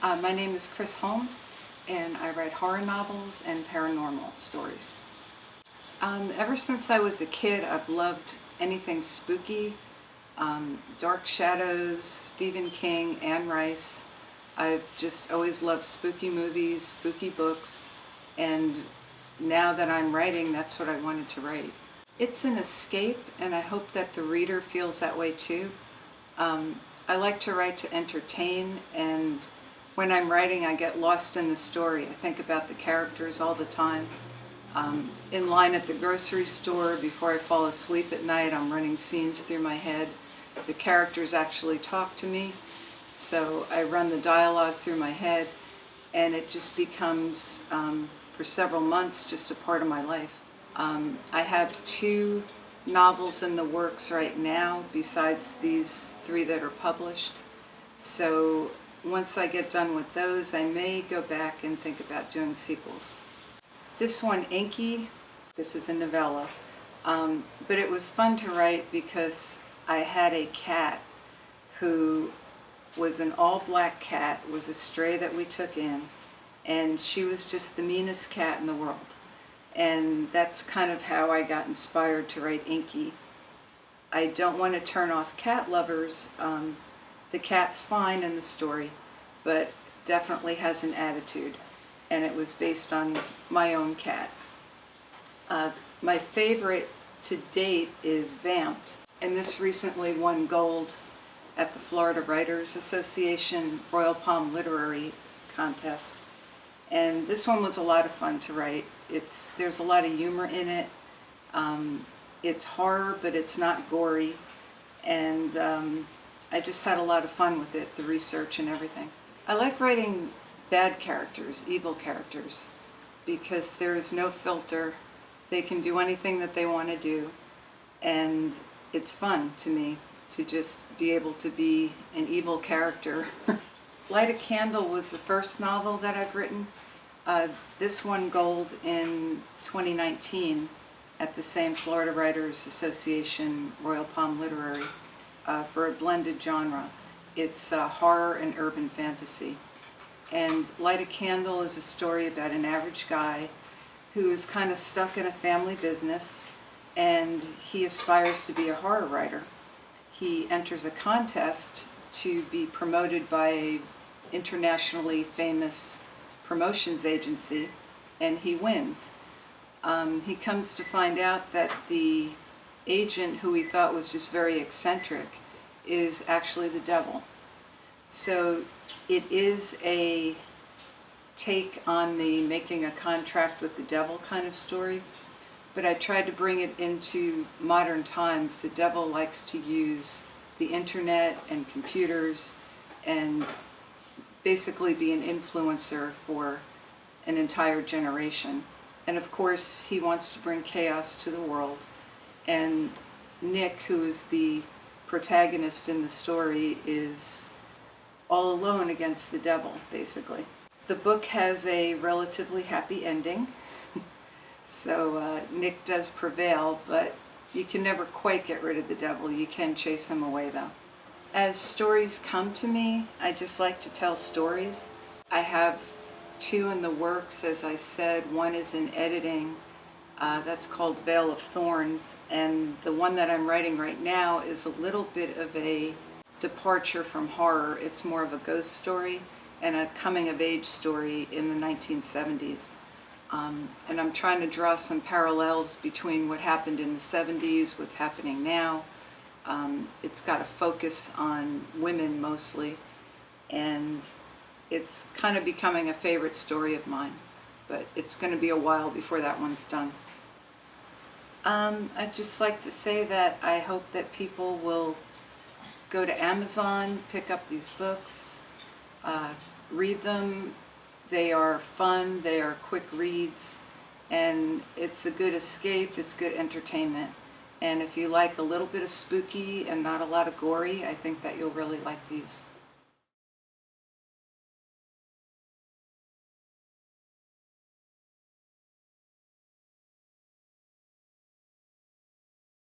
My name is Chris Holmes, and I write horror novels and paranormal stories. Ever since I was a kid, I've loved anything spooky, Dark Shadows, Stephen King, Anne Rice. I've just always loved spooky movies, spooky books, and now that I'm writing, that's what I wanted to write. It's an escape, and I hope that the reader feels that way too. I like to write to entertain, and when I'm writing, I get lost in the story. I think about the characters all the time. In line at the grocery store, before I fall asleep at night, I'm running scenes through my head. The characters actually talk to me, so I run the dialogue through my head, and it just becomes, for several months, just a part of my life. I have 2 novels in the works right now, besides these 3 that are published. So once I get done with those, I may go back and think about doing sequels. This one, Inky, this is a novella, but it was fun to write because I had a cat who was an all-black cat, was a stray that we took in, and she was just the meanest cat in the world. And that's kind of how I got inspired to write Inky. I don't want to turn off cat lovers. The cat's fine in the story, but definitely has an attitude, and it was based on my own cat. My favorite to date is Vamped, and this recently won gold at the Florida Writers Association Royal Palm Literary Contest. And this one was a lot of fun to write. There's a lot of humor in it. It's horror, but it's not gory, and I just had a lot of fun with it, the research and everything. I like writing bad characters, evil characters, because there is no filter. They can do anything that they want to do, and it's fun to me to just be able to be an evil character. Light a Candle was the first novel that I've written. This won gold in 2019 at the same Florida Writers Association Royal Palm Literary for a blended genre. It's horror and urban fantasy. And Light a Candle is a story about an average guy who is kind of stuck in a family business, and he aspires to be a horror writer. He enters a contest to be promoted by an internationally famous promotions agency, and he wins. He comes to find out that the agent, who he thought was just very eccentric, is actually the devil. So it is a take on the making a contract with the devil kind of story, but I tried to bring it into modern times. The devil likes to use the internet and computers and basically be an influencer for an entire generation. And of course, he wants to bring chaos to the world. And Nick, who is the protagonist in the story, is all alone against the devil, basically. The book has a relatively happy ending. So Nick does prevail, but you can never quite get rid of the devil. You can chase him away, though. As stories come to me, I just like to tell stories. I have 2 in the works, as I said. One is in editing. That's called Veil of Thorns, and the one that I'm writing right now is a little bit of a departure from horror. It's more of a ghost story and a coming-of-age story in the 1970s. And I'm trying to draw some parallels between what happened in the 70s, what's happening now. It's got a focus on women mostly, and it's kind of becoming a favorite story of mine, but it's going to be a while before that one's done. I'd just like to say that I hope that people will go to Amazon, pick up these books, read them. They are fun, they are quick reads, and it's a good escape, it's good entertainment. And if you like a little bit of spooky and not a lot of gory, I think that you'll really like these.